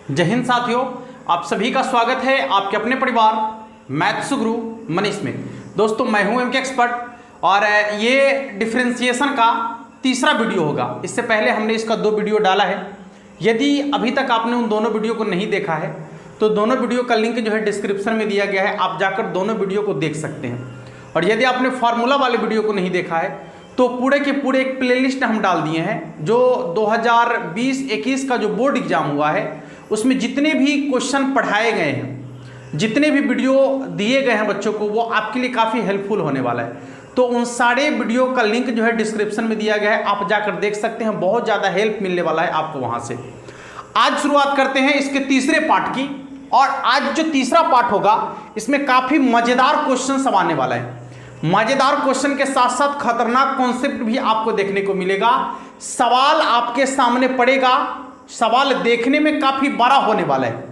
जय हिंद साथियों, आप सभी का स्वागत है आपके अपने परिवार मैथ्स गुरु मनीष में। दोस्तों मैं हूं एमके एक्सपर्ट और ये डिफरेंशिएशन का तीसरा वीडियो होगा। इससे पहले हमने इसका 2 वीडियो डाला है। यदि अभी तक आपने उन दोनों वीडियो को नहीं देखा है तो दोनों वीडियो का लिंक जो है डिस्क्रिप्शन में दिया गया है, आप जाकर दोनों वीडियो को देख सकते हैं। और यदि आपने फार्मूला वाले वीडियो को नहीं देखा है तो पूरे के पूरे एक प्लेलिस्ट हम डाल दिए हैं। जो 2020-21 का जो बोर्ड एग्जाम हुआ है उसमें जितने भी क्वेश्चन पढ़ाए गए हैं, जितने भी वीडियो दिए गए हैं बच्चों को, वो आपके लिए काफ़ी हेल्पफुल होने वाला है। तो उन सारे वीडियो का लिंक जो है डिस्क्रिप्शन में दिया गया है, आप जाकर देख सकते हैं। बहुत ज़्यादा हेल्प मिलने वाला है आपको वहाँ से। आज शुरुआत करते हैं इसके तीसरे पार्ट की। और आज जो तीसरा पार्ट होगा इसमें काफ़ी मज़ेदार क्वेश्चन सब आने वाला है। मज़ेदार क्वेश्चन के साथ साथ खतरनाक कॉन्सेप्ट भी आपको देखने को मिलेगा। सवाल आपके सामने पड़ेगा, सवाल देखने में काफ़ी बड़ा होने वाला है,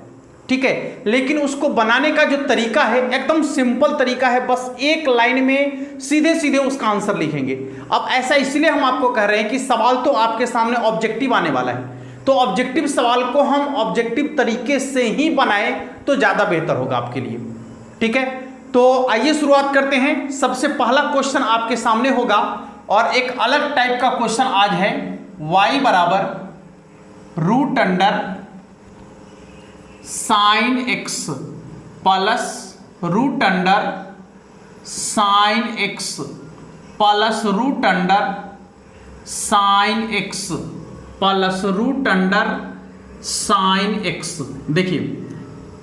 ठीक है, लेकिन उसको बनाने का जो तरीका है एकदम सिंपल तरीका है। बस एक लाइन में सीधे सीधे उसका आंसर लिखेंगे। अब ऐसा इसलिए हम आपको कह रहे हैं कि सवाल तो आपके सामने ऑब्जेक्टिव आने वाला है, तो ऑब्जेक्टिव सवाल को हम ऑब्जेक्टिव तरीके से ही बनाएं तो ज़्यादा बेहतर होगा आपके लिए, ठीक है। तो आइए शुरुआत करते हैं। सबसे पहला क्वेश्चन आपके सामने होगा और एक अलग टाइप का क्वेश्चन आज है। y बराबर root under sine x plus root under sine x plus root under sine x plus root under sine x. देखिए,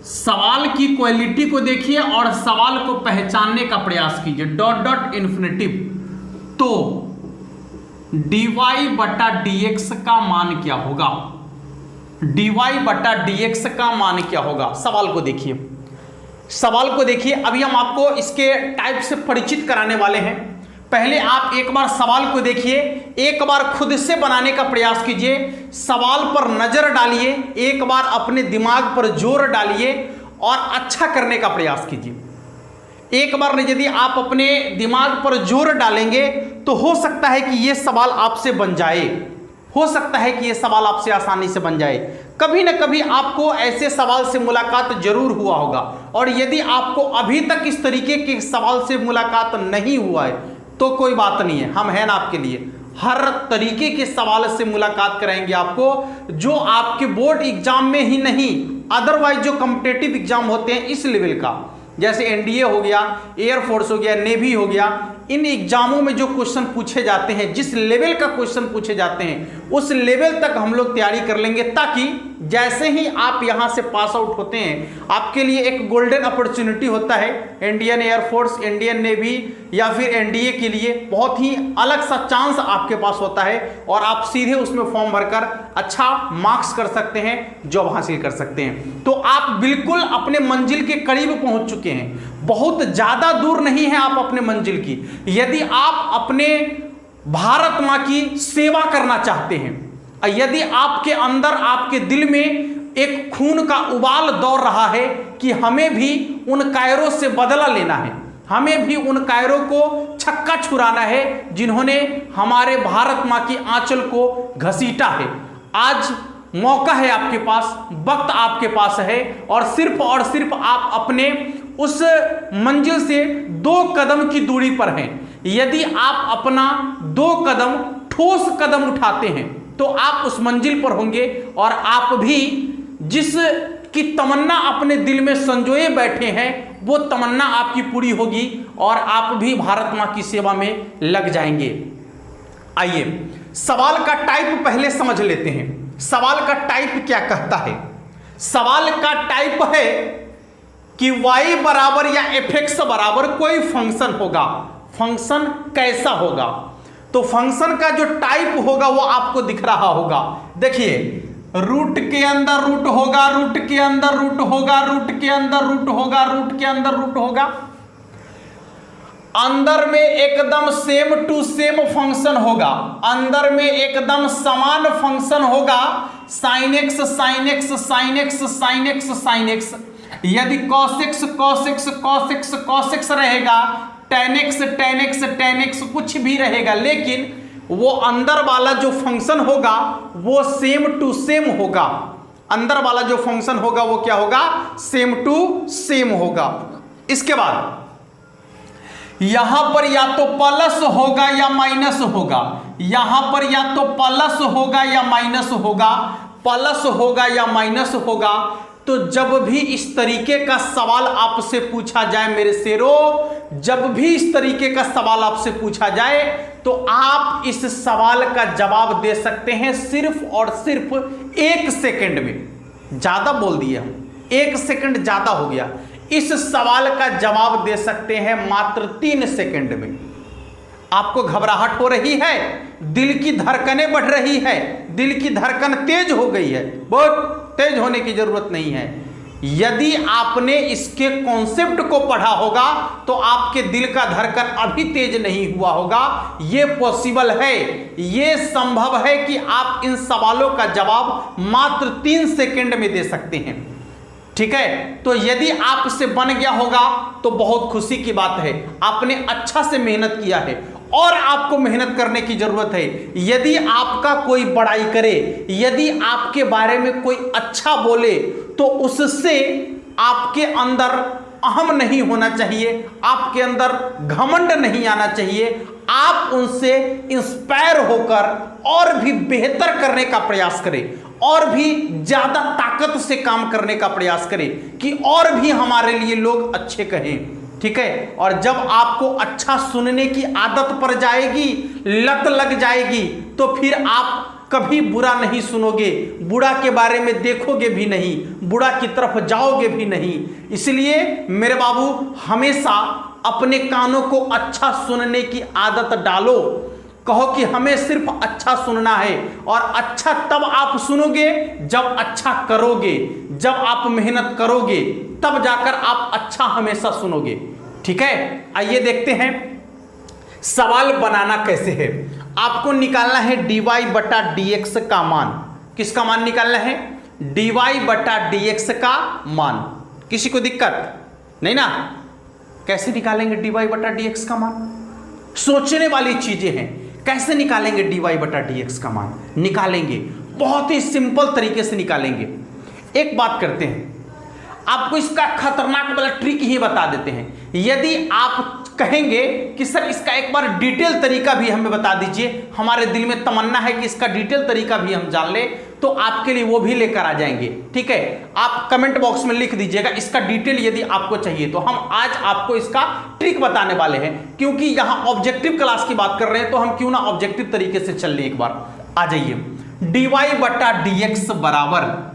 सवाल की क्वालिटी को देखिए और सवाल को पहचानने का प्रयास कीजिए। डॉट डॉट इन्फिनेटिव, तो dy बटा dx का मान क्या होगा? dy बटा dx का मान क्या होगा? सवाल को देखिए, सवाल को देखिए। अभी हम आपको इसके टाइप से परिचित कराने वाले हैं। पहले आप एक बार सवाल को देखिए, एक बार खुद से बनाने का प्रयास कीजिए, सवाल पर नजर डालिए, एक बार अपने दिमाग पर जोर डालिए और अच्छा करने का प्रयास कीजिए। एक बार यदि आप अपने दिमाग पर जोर डालेंगे तो हो सकता है कि यह सवाल आपसे बन जाए, हो सकता है कि यह सवाल आपसे आसानी से बन जाए। कभी ना कभी आपको ऐसे सवाल से मुलाकात जरूर हुआ होगा, और यदि आपको अभी तक इस तरीके के सवाल से मुलाकात नहीं हुआ है तो कोई बात नहीं है, हम हैं ना आपके लिए। हर तरीके के सवाल से मुलाकात कराएंगे आपको, जो आपके बोर्ड एग्जाम में ही नहीं, अदरवाइज जो कॉम्पिटिटिव एग्जाम होते हैं इस लेवल का, जैसे एनडीए हो गया, एयरफोर्स हो गया, नेवी हो गया, इन एग्जामों में जो क्वेश्चन पूछे जाते हैं, जिस लेवल का क्वेश्चन पूछे जाते हैं उस लेवल तक हम लोग तैयारी कर लेंगे, ताकि जैसे ही आप यहां से पास आउट होते हैं आपके लिए एक गोल्डन अपॉर्चुनिटी होता है। इंडियन एयरफोर्स, इंडियन नेवी या फिर एनडीए के लिए बहुत ही अलग सा चांस आपके पास होता है और आप सीधे उसमें फॉर्म भरकर अच्छा मार्क्स कर सकते हैं, जॉब हासिल कर सकते हैं। तो आप बिल्कुल अपने मंजिल के करीब पहुंच चुके हैं, बहुत ज्यादा दूर नहीं है आप अपने मंजिल की। यदि आप अपने भारत मां की सेवा करना चाहते हैं, यदि आपके अंदर, आपके दिल में एक खून का उबाल दौड़ रहा है कि हमें भी उन कायरों से बदला लेना है, हमें भी उन कायरों को छक्का छुड़ाना है जिन्होंने हमारे भारत मां की आंचल को घसीटा है, आज मौका है आपके पास, वक्त आपके पास है, और सिर्फ आप अपने उस मंजिल से 2 कदम की दूरी पर हैं। यदि आप अपना 2 कदम ठोस कदम उठाते हैं तो आप उस मंजिल पर होंगे, और आप भी जिस की तमन्ना अपने दिल में संजोए बैठे हैं वो तमन्ना आपकी पूरी होगी और आप भी भारत मां की सेवा में लग जाएंगे। आइए सवाल का टाइप पहले समझ लेते हैं। सवाल का टाइप क्या कहता है? सवाल का टाइप है कि y बराबर या fx बराबर कोई फंक्शन होगा। फंक्शन कैसा होगा? तो फंक्शन का जो टाइप होगा वो आपको दिख रहा होगा। देखिए, रूट के अंदर रूट होगा, रूट के अंदर रूट होगा, रूट के अंदर रूट होगा, रूट के अंदर रूट होगा, अंदर में एकदम सेम टू सेम फंक्शन होगा, अंदर में एकदम समान फंक्शन होगा। Sine x sine x sine x sine x sine x, यदि cos x cos x cos x cos x रहेगा, tan x tan x tan x कुछ भी रहेगा, लेकिन वो अंदर वाला जो फंक्शन होगा वो सेम टू सेम होगा। अंदर वाला जो फंक्शन होगा वो क्या होगा, सेम टू सेम होगा। इसके बाद यहां पर या तो प्लस होगा या माइनस होगा, यहां पर या तो प्लस होगा या माइनस होगा, प्लस होगा या माइनस होगा। तो जब भी इस तरीके का सवाल आपसे पूछा जाए मेरे शेरों, जब भी इस तरीके का सवाल आपसे पूछा जाए तो आप इस सवाल का जवाब दे सकते हैं सिर्फ और सिर्फ 1 सेकंड में। ज्यादा बोल दिए हम, 1 सेकंड ज्यादा हो गया। इस सवाल का जवाब दे सकते हैं मात्र 3 सेकंड में। आपको घबराहट हो रही है, दिल की धड़कनें बढ़ रही है, दिल की धड़कन तेज हो गई है, बहुत तेज होने की जरूरत नहीं है। यदि आपने इसके कॉन्सेप्ट को पढ़ा होगा तो आपके दिल का धड़कन अभी तेज नहीं हुआ होगा। यह पॉसिबल है, यह संभव है कि आप इन सवालों का जवाब मात्र 3 सेकंड में दे सकते हैं। ठीक है, तो यदि आपसे बन गया होगा तो बहुत खुशी की बात है, आपने अच्छा से मेहनत किया है और आपको मेहनत करने की जरूरत है। यदि आपका कोई बड़ाई करे, यदि आपके बारे में कोई अच्छा बोले तो उससे आपके अंदर अहम नहीं होना चाहिए, आपके अंदर घमंड नहीं आना चाहिए। आप उनसे इंस्पायर होकर और भी बेहतर करने का प्रयास करें और भी ज्यादा ताकत से काम करने का प्रयास करें कि और भी हमारे लिए लोग अच्छे कहें। ठीक है, और जब आपको अच्छा सुनने की आदत पड़ जाएगी, लत लग जाएगी, तो फिर आप कभी बुरा नहीं सुनोगे, बुरा के बारे में देखोगे भी नहीं, बुरा की तरफ जाओगे भी नहीं। इसलिए मेरे बाबू हमेशा अपने कानों को अच्छा सुनने की आदत डालो। कहो कि हमें सिर्फ अच्छा सुनना है, और अच्छा तब आप सुनोगे जब अच्छा करोगे, जब आप मेहनत करोगे तब जाकर आप अच्छा हमेशा सुनोगे। ठीक है, आइए देखते हैं सवाल बनाना कैसे है। आपको निकालना है dy बटा dx का मान। किसका मान निकालना है? dy बटा dx का मान। किसी को दिक्कत नहीं ना? कैसे निकालेंगे dy बटा dx का मान? सोचने वाली चीजें हैं। कैसे निकालेंगे dy बटा dx का मान? निकालेंगे, बहुत ही सिंपल तरीके से निकालेंगे। एक बात करते हैं, आपको इसका खतरनाक वाला ट्रिक ही बता देते हैं। यदि आप कहेंगे कि सर इसका एक बार डिटेल तरीका भी हमें बता दीजिए, हमारे दिल में तमन्ना है कि इसका डिटेल तरीका भी हम जान ले, तो आपके लिए वो भी लेकर आ जाएंगे। ठीक है, आप कमेंट बॉक्स में लिख दीजिएगा इसका डिटेल यदि आपको चाहिए। तो हम आज आपको इसका ट्रिक बताने वाले हैं, क्योंकि यहां ऑब्जेक्टिव क्लास की बात कर रहे हैं तो हम क्यों ना ऑब्जेक्टिव तरीके से चल ले। एक बार आ जाइए, dy बटा dx बराबर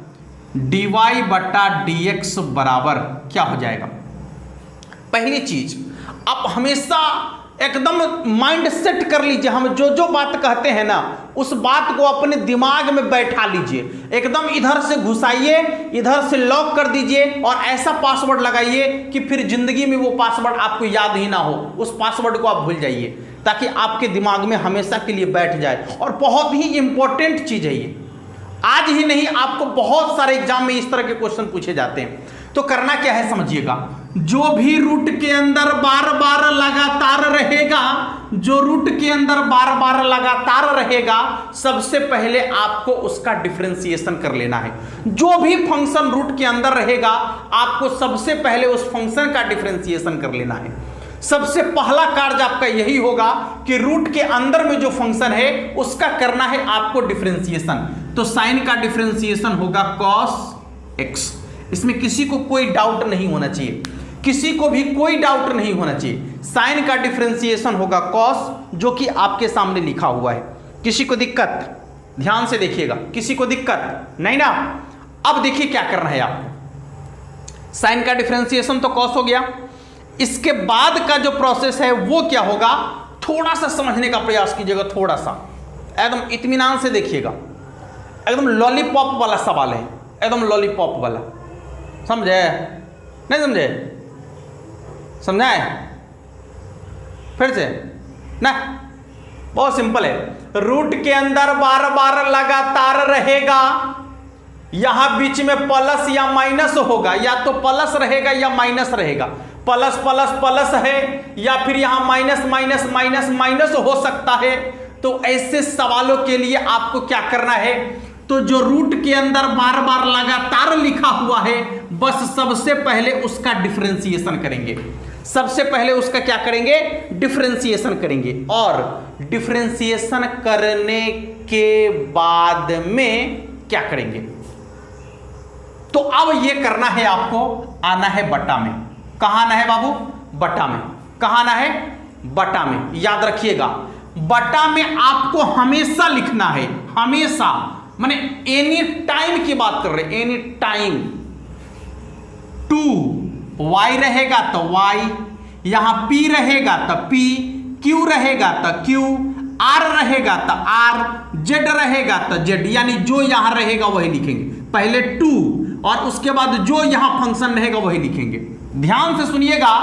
dy बटा dx बराबर क्या हो जाएगा? पहली चीज, आप हमेशा एकदम माइंड सेट कर लीजिए। हम जो जो बात कहते हैं ना, उस बात को अपने दिमाग में बैठा लीजिए। एकदम इधर से घुसाइए, इधर से लॉक कर दीजिए और ऐसा पासवर्ड लगाइए कि फिर जिंदगी में वो पासवर्ड आपको याद ही ना हो। उस पासवर्ड को आप भूल जाइए, ताकि आपके दिमाग में हमेशा के लिए बैठ जाए। और बहुत ही इंपॉर्टेंट चीज है ये, आज ही नहीं, आपको बहुत सारे एग्जाम में इस तरह के क्वेश्चन पूछे जाते हैं। तो करना क्या है समझिएगा, जो भी रूट के अंदर बार बार लगातार रहेगा, जो रूट के अंदर बार बार लगातार रहेगा, सबसे पहले आपको उसका डिफरेंशिएशन कर लेना है। जो भी फंक्शन रूट के अंदर रहेगा, आपको सबसे पहले उस फंक्शन का डिफरेंशिएशन कर लेना है। सबसे पहला कार्य आपका यही होगा कि रूट के अंदर में जो फंक्शन है उसका करना है आपको डिफरेंशिएशन। तो साइन का डिफरेंशिएशन होगा cos x। इसमें किसी को कोई डाउट नहीं होना चाहिए, किसी को भी कोई डाउट नहीं होना चाहिए। साइन का डिफरेंशिएशन होगा cos, जो कि आपके सामने लिखा हुआ है। किसी को दिक्कत? ध्यान से देखिएगा, किसी को दिक्कत नहीं ना? अब देखिए क्या करना है आपको। साइन का डिफरेंशिएशन तो cos हो गया, इसके बाद का जो प्रोसेस है वो क्या होगा, थोड़ा सा समझने का प्रयास कीजिएगा, थोड़ा सा एकदम इत्मीनान से देखिएगा। एकदम लॉलीपॉप वाला सवाल है, एकदम लॉलीपॉप वाला। समझे? नहीं समझे? समझाए फिर से ना? बहुत सिंपल है। रूट के अंदर बार बार लगातार रहेगा, यहां बीच में प्लस या माइनस होगा, या तो प्लस रहेगा या माइनस रहेगा। प्लस प्लस प्लस है, या फिर यहां माइनस माइनस माइनस माइनस हो सकता है। तो ऐसे सवालों के लिए आपको क्या करना है, तो जो रूट के अंदर बार बार लगातार लिखा हुआ है, बस सबसे पहले उसका डिफरेंशिएशन करेंगे। सबसे पहले उसका क्या करेंगे? डिफरेंशिएशन करेंगे। और डिफरेंशिएशन करने के बाद में क्या करेंगे? तो अब ये करना है आपको, आना है बटा में। कहां आना है बाबू? बटा में। कहां आना है? बटा में। याद रखिएगा, बटा में आपको हमेशा लिखना है, हमेशा, माने एनी टाइम की बात कर रहे, एनी टाइम। 2 y रहेगा तो y, यहां p रहेगा तो p, q रहेगा तो q, r रहेगा तो r, z रहेगा तो z, यानी जो यहां रहेगा वही लिखेंगे। पहले 2 और उसके बाद जो यहां फंक्शन रहेगा वही लिखेंगे। ध्यान से सुनिएगा,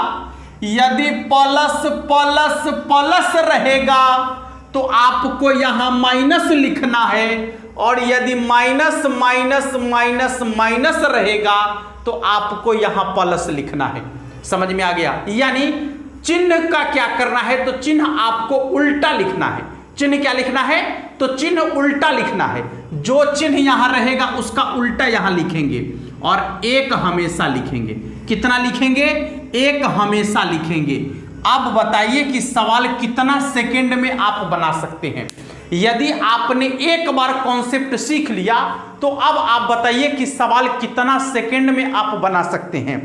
यदि प्लस प्लस प्लस रहेगा तो आपको यहां माइनस लिखना है, और यदि माइनस माइनस माइनस माइनस रहेगा तो आपको यहां प्लस लिखना है। समझ में आ गया? यानी चिन्ह का क्या करना है? तो चिन्ह आपको उल्टा लिखना है। चिन्ह क्या लिखना है? तो चिन्ह उल्टा लिखना है। जो चिन्ह यहां रहेगा उसका उल्टा यहां लिखेंगे, और एक हमेशा लिखेंगे। कितना लिखेंगे? एक हमेशा लिखेंगे। अब बताइए कि सवाल कितना सेकंड में आप बना सकते हैं? यदि आपने एक बार कॉन्सेप्ट सीख लिया तो अब आप बताइए कि सवाल कितना सेकंड में आप बना सकते हैं।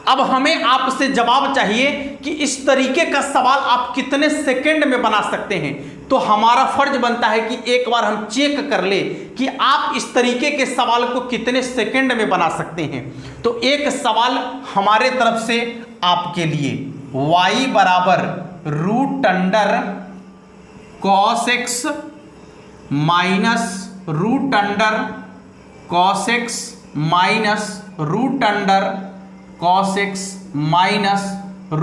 अब हमें आपसे जवाब चाहिए कि इस तरीके का सवाल आप कितने सेकंड में बना सकते हैं। तो हमारा फर्ज बनता है कि एक बार हम चेक कर ले कि आप इस तरीके के सवाल को कितने सेकंड में बना सकते हैं। तो एक सवाल हमारे तरफ से आपके लिए, y बराबर √ cos x minus √ cos x minus √ cos x minus √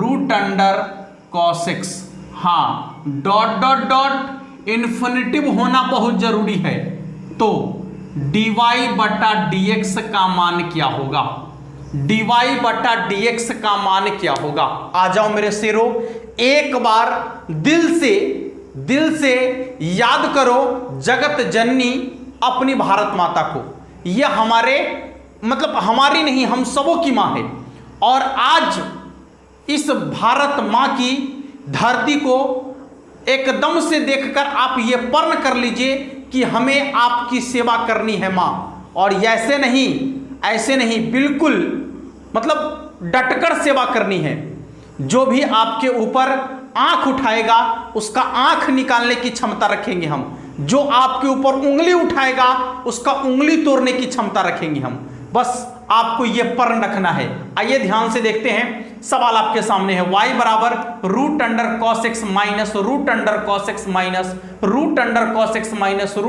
cos x। हाँ, डॉट डॉट डॉट इन्फिनिटिव होना बहुत जरूरी है। तो dy बटा dx का मान क्या होगा? dy बटा dx का मान क्या होगा? आ जाओ मेरे शेरों, एक बार दिल से याद करो जगत जननी अपनी भारत माता को। यह हमारे, मतलब हमारी नहीं, हम सबों की मां है। और आज इस भारत मां की धरती को एकदम से देखकर आप ये प्रण कर लीजिए कि हमें आपकी सेवा करनी है मां। और ऐसे नहीं, बिल्कुल मतलब डटकर सेवा करनी है। जो भी आपके ऊपर आंख उठाएगा उसका आंख निकालने की क्षमता रखेंगे हम। जो आपके ऊपर उंगली उठाएगा उसका उंगली तोड़ने की क्षमता रखेंगे हम। बस आपको यह प्रण रखना है। आइए ध्यान से देखते हैं, सवाल आपके सामने है। y बराबर √ cos x minus √ cos x minus √ cos x minus √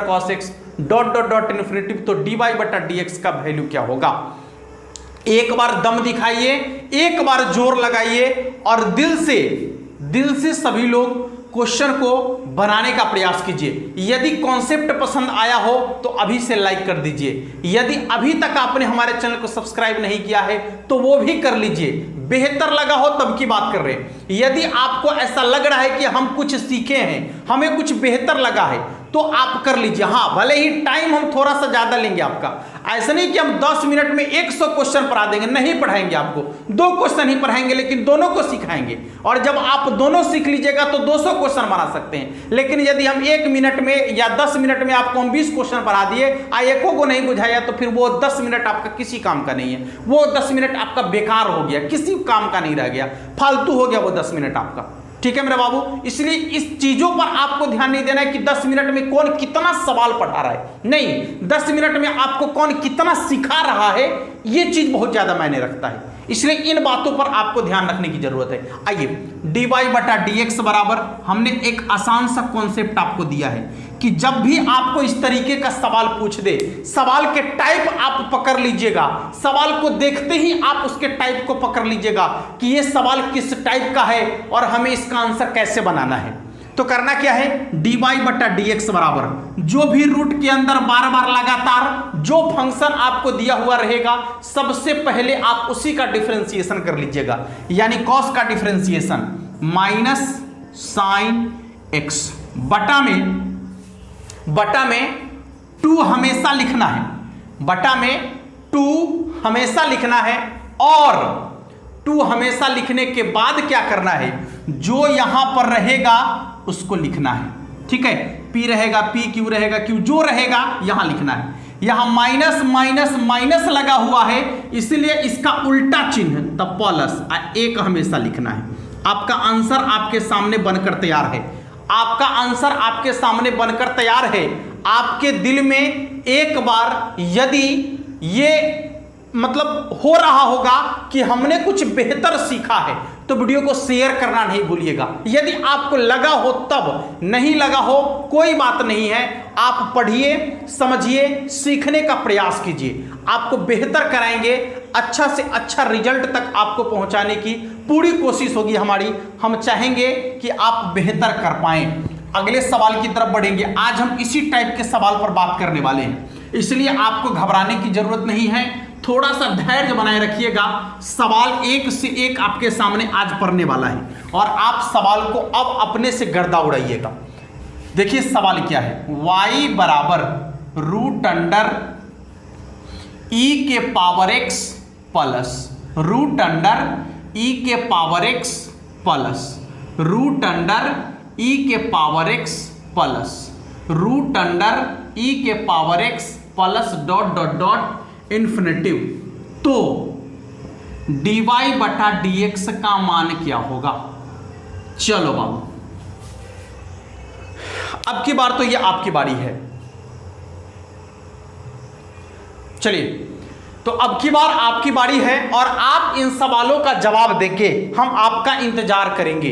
cos x dot dot dot infinitive. तो dy बटा dx का वैल्यू क्या होगा? एक बार दम दिखाइए, एक बार जोर लगाइए, और दिल से सभी लोग क्वेश्चन को बनाने का प्रयास कीजिए। यदि कॉन्सेप्ट पसंद आया हो तो अभी से लाइक कर दीजिए। यदि अभी तक आपने हमारे चैनल को सब्सक्राइब नहीं किया है तो वो भी कर लीजिए। बेहतर लगा हो तब की बात कर रहे हैं। यदि आपको ऐसा लग रहा है कि हम कुछ सीखे हैं, हमें कुछ बेहतर लगा है, तो आप कर लीजिए। हाँ, भले ही टाइम हम थोड़ा सा ज्यादा लेंगे आपका। ऐसा नहीं कि हम 10 मिनट में 100 क्वेश्चन पढ़ा देंगे, नहीं पढ़ाएंगे आपको। 2 क्वेश्चन ही पढ़ाएंगे, लेकिन दोनों को सिखाएंगे। और जब आप दोनों सीख लीजिएगा तो 200 क्वेश्चन बना सकते हैं। लेकिन यदि हम 1 मिनट में या 10 मिनट में आपको हम 20 क्वेश्चन पढ़ा दिए, एको को नहीं बुझाया, तो फिर वो 10 मिनट आपका किसी काम का नहीं है। वो 10 मिनट आपका बेकार हो गया, किसी काम का नहीं रह गया, फालतू हो गया वो 10 मिनट आपका। ठीक है मेरे बाबू, इसलिए इस चीजों पर आपको ध्यान नहीं देना है कि 10 मिनट में कौन कितना सवाल पढ़ा रहा है। नहीं, 10 मिनट में आपको कौन कितना सिखा रहा है, यह चीज बहुत ज्यादा मायने रखता है। इसलिए इन बातों पर आपको ध्यान रखने की जरूरत है। आइए, dy बटा dx बराबर, हमने एक आसान सा कॉन्सेप्ट आपको दिया है कि जब भी आपको इस तरीके का सवाल पूछ दे, सवाल के टाइप आप पकड़ लीजिएगा। सवाल को देखते ही आप उसके टाइप को पकड़ लीजिएगा कि यह सवाल किस टाइप का है और हमें इसका आंसर कैसे बनाना है। तो करना क्या है, dy बटा dx बराबर जो भी रूट के अंदर बार बार लगातार जो फंक्शन आपको दिया हुआ रहेगा, सबसे पहले आप उसी का डिफरेंशिएशन कर लीजिएगा। यानी cos का डिफरेंशिएशन माइनस साइन x बटा में 2 हमेशा लिखना है, बटा में 2 हमेशा लिखना है, और 2 हमेशा लिखने के बाद क्या करना है, जो यहां पर रहेगा उसको लिखना है। ठीक है, P रहेगा P, Q रहेगा Q, जो रहेगा यहां लिखना है। यहां माइनस माइनस माइनस लगा हुआ है, इसलिए इसका उल्टा चिन्ह तब प्लस, 1 हमेशा लिखना है। आपका आंसर आपके सामने बनकर तैयार है, आपका आंसर आपके सामने बनकर तैयार है। आपके दिल में एक बार यदि ये मतलब हो रहा होगा कि हमने कुछ बेहतर सीखा है, तो वीडियो को शेयर करना नहीं भूलिएगा। यदि आपको लगा हो तब, नहीं लगा हो कोई बात नहीं है, आप पढ़िए, समझिए, सीखने का प्रयास कीजिए। आपको बेहतर कराएंगे, अच्छा से अच्छा रिजल्ट तक आपको पहुंचाने की पूरी कोशिश होगी हमारी। हम चाहेंगे कि आप बेहतर कर पाएं। अगले सवाल की तरफ बढ़ेंगे। आज हम इसी टाइप के सवाल पर बात करने वाले हैं, इसलिए आपको घबराने की जरूरत नहीं है। थोड़ा सा धैर्य बनाए रखिएगा। सवाल एक से एक आपके सामने आज पढ़ने वाला है, और आप सवाल को अब अपने से गर्दा उड़ाइएगा। देखिए सवाल क्या है, y बराबर रूट अंडर e के power x plus root under e के power x plus root under e के power x plus root under e के power x plus dot dot dot infinitive. तो dy बटा dx का मान क्या होगा? चलो बाबू, अब की बार तो ये आपकी बारी है। चलिए, तो अब की बार आपकी बारी है, और आप इन सवालों का जवाब देंगे। हम आपका इंतजार करेंगे,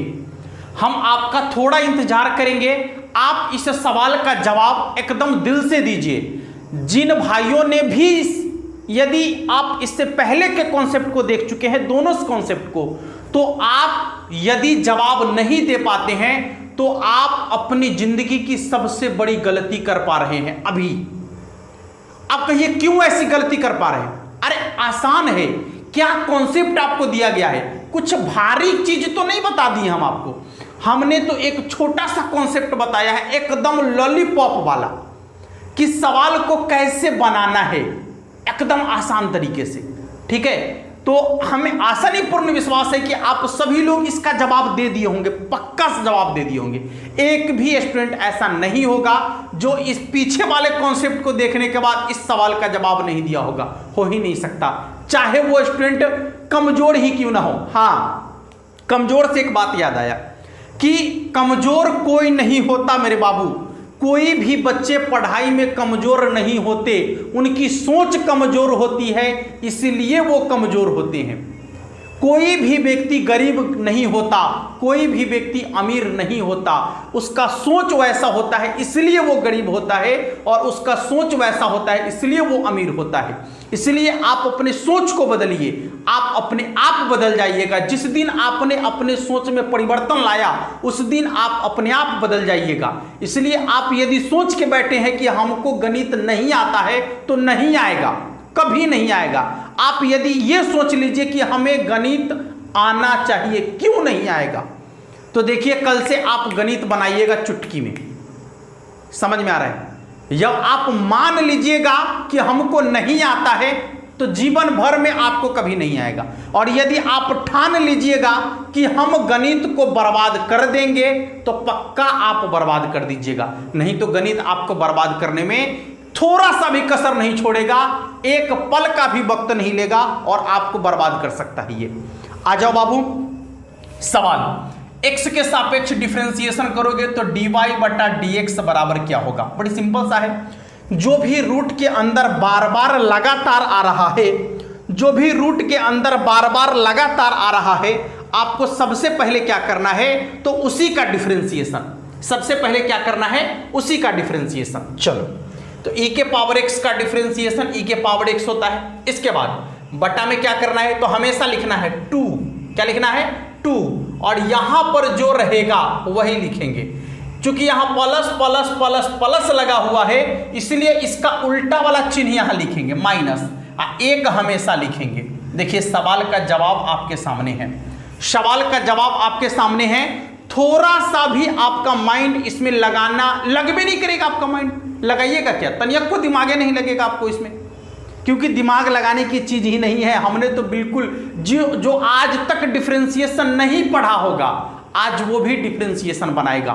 हम आपका थोड़ा इंतजार करेंगे। आप इस सवाल का जवाब एकदम दिल से दीजिए। जिन भाइयों ने भी यदि आप इससे पहले के कॉन्सेप्ट को देख चुके हैं, दोनों कॉन्सेप्ट को, तो आप यदि जवाब नहीं दे पाते हैं तो आप अपनी जिंदगी की सबसे बड़ी गलती कर पा रहे हैं। अभी आप कहिए क्यों ऐसी गलती कर पा रहे हैं? अरे आसान है, क्या कॉन्सेप्ट आपको दिया गया है, कुछ भारी चीज तो नहीं बता दी हम आपको। हमने तो एक छोटा सा कॉन्सेप्ट बताया है, एकदम लॉलीपॉप वाला, कि सवाल को कैसे बनाना है एकदम आसान तरीके से। ठीक है, तो हमें आसानीपूर्ण विश्वास है कि आप सभी लोग इसका जवाब दे दिए होंगे, पक्का से जवाब दे दिए होंगे। एक भी स्टूडेंट ऐसा नहीं होगा जो इस पीछे वाले कॉन्सेप्ट को देखने के बाद इस सवाल का जवाब नहीं दिया होगा, हो ही नहीं सकता, चाहे वो स्टूडेंट कमजोर ही क्यों ना हो। हाँ, कमजोर से एक बात याद आया कि कमजोर कोई नहीं होता मेरे बाबू, कोई भी बच्चे पढ़ाई में कमजोर नहीं होते, उनकी सोच कमजोर होती है, इसलिए वो कमजोर होते हैं। कोई भी व्यक्ति गरीब नहीं होता, कोई भी व्यक्ति अमीर नहीं होता, उसका सोच वैसा होता है इसलिए वो गरीब होता है, और उसका सोच वैसा होता है इसलिए वो अमीर होता है। इसलिए आप अपने सोच को बदलिए, आप अपने आप बदल जाइएगा। जिस दिन आपने अपने सोच में परिवर्तन लाया, उस दिन आप अपने आप बदल जाइएगा। इसलिए आप यदि सोच के बैठे हैं कि हमको गणित नहीं आता है, तो नहीं आएगा, कभी नहीं आएगा। आप यदि ये सोच लीजिए कि हमें गणित आना चाहिए, क्यों नहीं आएगा? तो देखिए, कल से आप गणित बनाइएगा चुटकी में। समझ में आ रहा है? जब आप मान लीजिएगा कि हमको नहीं आता है, तो जीवन भर में आपको कभी नहीं आएगा। और यदि आप ठान लीजिएगा कि हम गणित को बर्बाद कर देंगे, तो पक्का आप बर्बाद कर दीजिएगा। नहीं तो गणित आपको बर्बाद करने में थोड़ा सा भी कसर नहीं छोड़ेगा, एक पल का भी वक्त नहीं लेगा, और आपको बर्बाद कर सकता है ये। आ जाओ बाबू, सवाल, x के सापेक्ष डिफरेंशिएशन करोगे तो dy बटा dx बराबर क्या होगा? बड़ी सिंपल सा है। जो भी रूट के अंदर बार बार लगातार आ रहा है, जो भी रूट के अंदर बार बार लगातार आ रहा है, आपको सबसे पहले क्या करना है, तो उसी का डिफरेंशिएशन। सबसे पहले क्या करना है, उसी का डिफरेंशिएशन। चलो, तो e के पावर x का डिफरेंशिएशन e के पावर x होता है। इसके बाद बटा में क्या करना है, तो हमेशा लिखना है 2। क्या लिखना है? 2। और यहां पर जो रहेगा वही लिखेंगे। क्योंकि यहां प्लस प्लस प्लस प्लस लगा हुआ है, इसलिए इसका उल्टा वाला चिन्ह यहां लिखेंगे, माइनस। 1 हमेशा लिखेंगे। देखिए, सवाल का जवाब आपके सामने है, सवाल का जवाब आपके सामने है। थोड़ा सा भी आपका माइंड इसमें लगाना, लग भी नहीं करेगा, आपका माइंड लगाइएगा क्या, तनिक को दिमागे नहीं लगेगा आपको इसमें, क्योंकि दिमाग लगाने की चीज ही नहीं है। हमने तो बिल्कुल जो आज तक डिफरेंशिएशन नहीं पढ़ा होगा, आज वो भी डिफरेंशिएशन बनाएगा,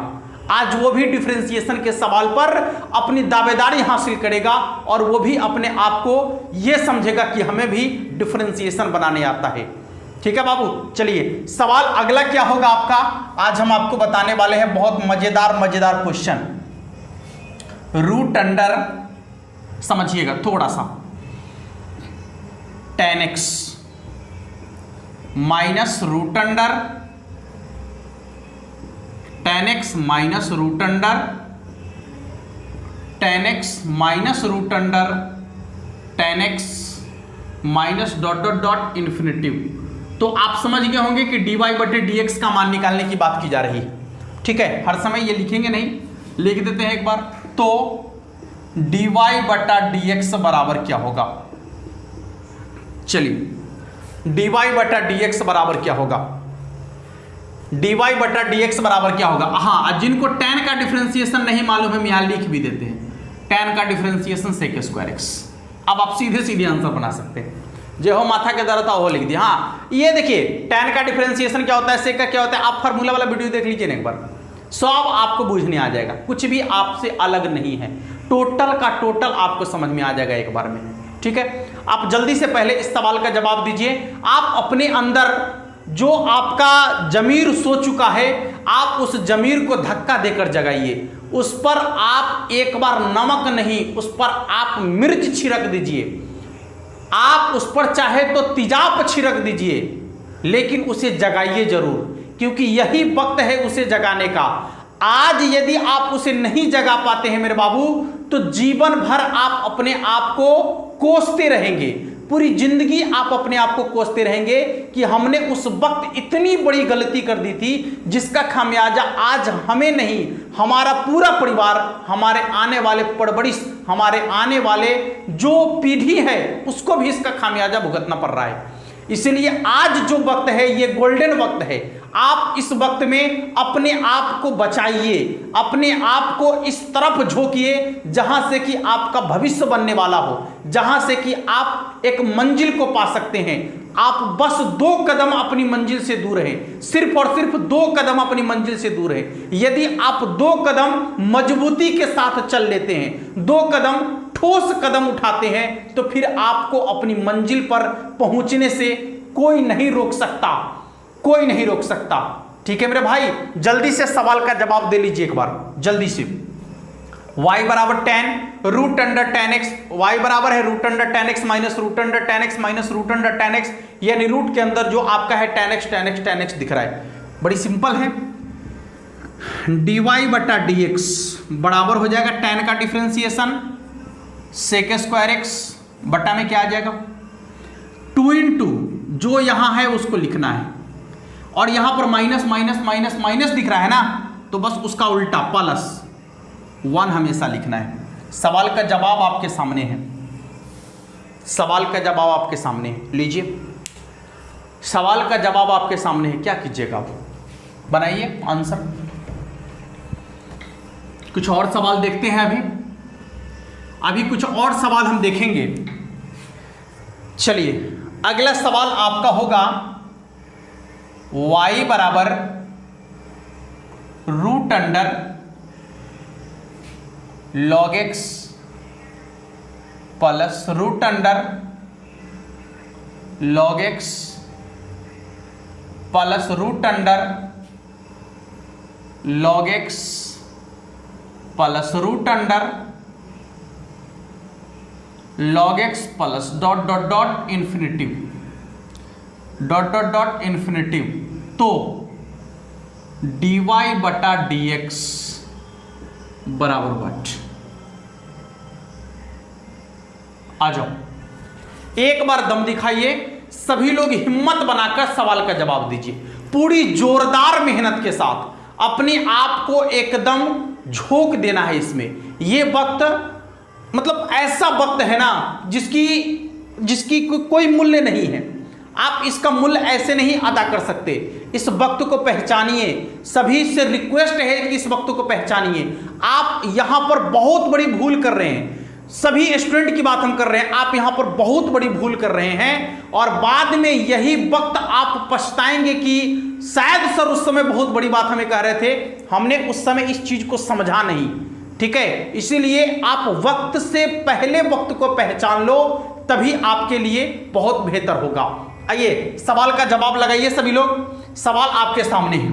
आज वो भी डिफरेंशिएशन के सवाल पर अपनी दावेदारी हासिल करेगा और वो भी अपने आप को ये समझेगा कि हमें भी डिफरेंशिएशन बनाने आता है। ठीक है बाबू, चलिए सवाल अगला क्या होगा आपका, आज हम आपको बताने वाले हैं बहुत मजेदार क्वेश्चन। रूट अंडर, समझिएगा थोड़ा सा, tan x minus root under tan x minus root under tan x minus root under tan x minus dot dot dot infinitive. तो आप समझ गए होंगे कि dy बटे dx का मान निकालने की बात की जा रही है। ठीक है, हर समय ये लिखेंगे नहीं, लिख देते हैं एक बार। तो dy बटा dx बराबर क्या होगा, चलिए dy बटा dx बराबर क्या होगा, dy बटा dx बराबर क्या होगा। हाँ, जिनको tan का डिफरेंशिएशन नहीं मालूम है, हम यहां लिख भी देते हैं, tan का डिफरेंशिएशन sec स्क्वायर x। अब आप सीधे सीधे आंसर बना सकते हैं, जो हो माथा के दर्द था वो लिख दिया। हाँ, ये देखिए tan का डिफरेंशिएशन क्या होता है, sec का क्या होता है, आप फार्मूला वाला वीडियो देख लीजिए एक बार, सब आपको बूझने आ जाएगा, कुछ भी आपसे अलग नहीं है, टोटल का टोटल आपको समझ में आ जाएगा एक बार में। ठीक है, आप जल्दी से पहले इस सवाल का जवाब दीजिए। आप अपने अंदर जो आपका जमीर सो चुका है, आप उस जमीर को धक्का देकर जगाइए, उस पर आप एक बार नमक नहीं, उस पर आप मिर्च छिड़क दीजिए, आप उस पर चाहे तो तेजाब छिड़क दीजिए, लेकिन उसे जगाइए जरूर, क्योंकि यही वक्त है उसे जगाने का। आज यदि आप उसे नहीं जगा पाते हैं मेरे बाबू, तो जीवन भर आप अपने आप को कोसते रहेंगे, पूरी जिंदगी आप अपने आप को कोसते रहेंगे कि हमने उस वक्त इतनी बड़ी गलती कर दी थी, जिसका खामियाजा आज हमें नहीं, हमारा पूरा परिवार, हमारे आने वाले परवरिश, हमारे आने वाले जो पीढ़ी है, उसको भी इसका खामियाजा भुगतना पड़ रहा है। इसलिए आज जो वक्त है ये गोल्डन वक्त है, आप इस वक्त में अपने आप को बचाइए, अपने आप को इस तरफ झोंकिए जहां से कि आपका भविष्य बनने वाला हो, जहां से कि आप एक मंजिल को पा सकते हैं। आप बस 2 कदम अपनी मंजिल से दूर हैं, सिर्फ और सिर्फ 2 कदम अपनी मंजिल से दूर हैं। यदि आप 2 कदम मजबूती के साथ चल लेते हैं, 2 कदम ठोस कदम उठाते हैं, तो फिर आपको अपनी मंजिल पर पहुंचने से कोई नहीं रोक सकता, कोई नहीं रोक सकता। ठीक है मेरे भाई, जल्दी से सवाल का जवाब दे लीजिए एक बार, जल्दी से। y बराबर tan root under tan x, y बराबर है root under tan x minus root under tan x minus root under tan x, यानी रूट के अंदर जो आपका है tan x दिख रहा है। बड़ी सिंपल है, dy बटा dx बराबर हो जाएगा tan का डिफरेंशिएशन sec स्क्वायर x बटा में क्या आ जाएगा 2 इंटू जो यहां है उसको लिखना है, और यहां पर माइनस माइनस माइनस माइनस दिख रहा है ना, तो बस उसका उल्टा प्लस 1 हमेशा लिखना है। सवाल का जवाब आपके सामने है, सवाल का जवाब आपके सामने है, लीजिए सवाल का जवाब आपके सामने है, क्या कीजिएगा आप, बनाइए आंसर। कुछ और सवाल देखते हैं, अभी कुछ और सवाल हम देखेंगे। चलिए अगला सवाल आपका होगा y बराबर root under log x plus root under log x plus root under log x plus root under log x plus dot dot dot infinitive, dot dot dot infinitive. तो dy बटा dx बराबर what, आ जाओ एक बार दम दिखाइए, सभी लोग हिम्मत बनाकर सवाल का जवाब दीजिए, पूरी जोरदार मेहनत के साथ अपने आप को एकदम झोंक देना है इसमें। ये वक्त मतलब ऐसा वक्त है ना जिसकी कोई मूल्य नहीं है। आप इसका मूल्य ऐसे नहीं अदा कर सकते। इस वक्त को पहचानिए, सभी से रिक्वेस्ट है कि इस वक्त को पहचानिए। आप यहां पर बहुत बड़ी भूल कर रहे हैं, सभी स्टूडेंट की बात हम कर रहे हैं, आप यहां पर बहुत बड़ी भूल कर रहे हैं और बाद में यही वक्त आप पछताएंगे कि शायद सर उस समय बहुत बड़ी बात हमें कह रहे थे, हमने उस समय इस चीज को समझा नहीं। ठीक है, इसीलिए आप वक्त से पहले वक्त को पहचान लो, तभी आपके लिए बहुत बेहतर होगा। आइए सवाल का जवाब लगाइए सभी लोग, सवाल आपके सामने है,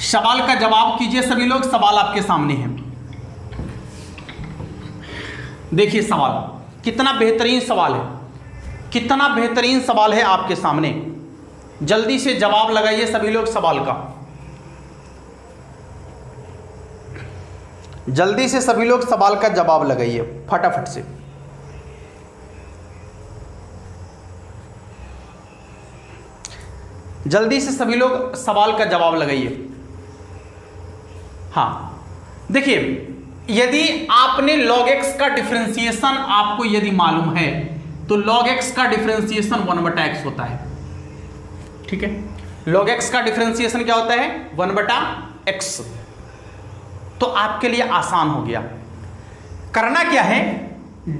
सवाल का जवाब कीजिए सभी लोग, सवाल आपके सामने है। देखिए सवाल कितना बेहतरीन सवाल है, कितना बेहतरीन सवाल है आपके सामने। जल्दी से जवाब लगाइए सभी लोग सवाल का, जल्दी से सभी लोग सवाल का जवाब लगाइए फटाफट से। जल्दी से सभी लोग सवाल का जवाब लगाइए। हाँ देखिए, यदि आपने log x का डिफरेंशिएशन आपको यदि मालूम है तो log x का डिफरेंशिएशन 1/x होता है। ठीक है, log x का डिफरेंशिएशन क्या होता है? 1/x। तो आपके लिए आसान हो गया। करना क्या है?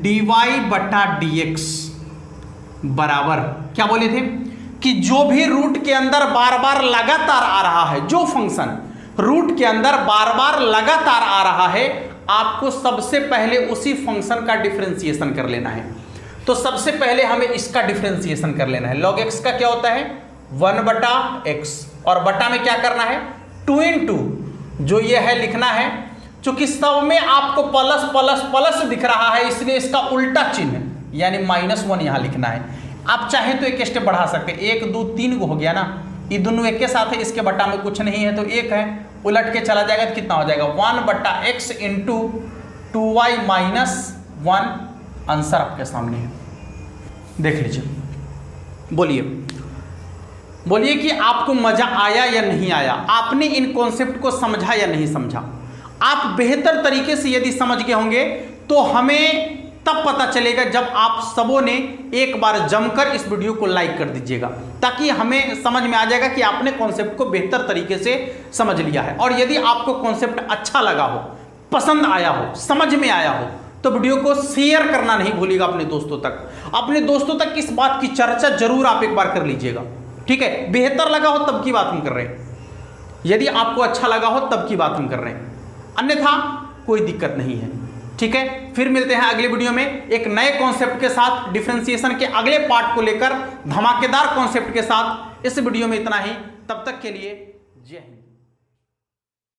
dy/dx बराबर क्या बोले थे कि जो भी रूट के अंदर बार बार लगातार आ रहा है, जो फंक्शन रूट के अंदर बार बार लगातार आ रहा है, आपको सबसे पहले उसी फंक्शन का डिफरेंशिएशन कर लेना है। तो सबसे पहले हमें इसका डिफरेंशिएशन कर लेना है। log x का क्या होता है? 1/x और बटा में क्या करना है? 2 × जो ये है लिखना है, चूंकि सब में आपको प्लस प्लस प्लस दिख रहा है इसलिए इसका उल्टा चिन्ह यानी -1 यहां लिखना है। आप चाहे तो एक स्टेप बढ़ा सकते हैं, 1 2 3 को हो गया ना, ये दोनों एक के साथ है, इसके बटा में कुछ नहीं है तो 1 है, उलट के चला जाएगा तो कितना हो जाएगा? 1/x × 2y - 1। आंसर आपके सामने है, देख लीजिए। बोलिए बोलिए कि आपको मजा आया या नहीं आया, आपने इन कॉन्सेप्ट को समझा या नहीं समझा। आप बेहतर तरीके से यदि समझ गए होंगे तो हमें तब पता चलेगा जब आप सबों ने एक बार जमकर इस वीडियो को लाइक कर दीजिएगा, ताकि हमें समझ में आ जाएगा कि आपने कॉन्सेप्ट को बेहतर तरीके से समझ लिया है। और यदि आपको कॉन्सेप्ट अच्छा लगा हो, पसंद आया हो, समझ में आया हो, तो वीडियो को शेयर करना नहीं भूलिएगा अपने दोस्तों तक। अपने दोस्तों तक इस बात की चर्चा जरूर आप एक बार कर लीजिएगा। ठीक है, बेहतर लगा हो तब की बात हम कर रहे हैं, यदि आपको अच्छा लगा हो तब की बात हम कर रहे हैं, अन्यथा कोई दिक्कत नहीं है। ठीक है, फिर मिलते हैं अगले वीडियो में एक नए कॉन्सेप्ट के साथ, डिफरेंशिएशन के अगले पार्ट को लेकर धमाकेदार कॉन्सेप्ट के साथ। इस वीडियो में इतना ही, तब तक के लिए जय हिंद।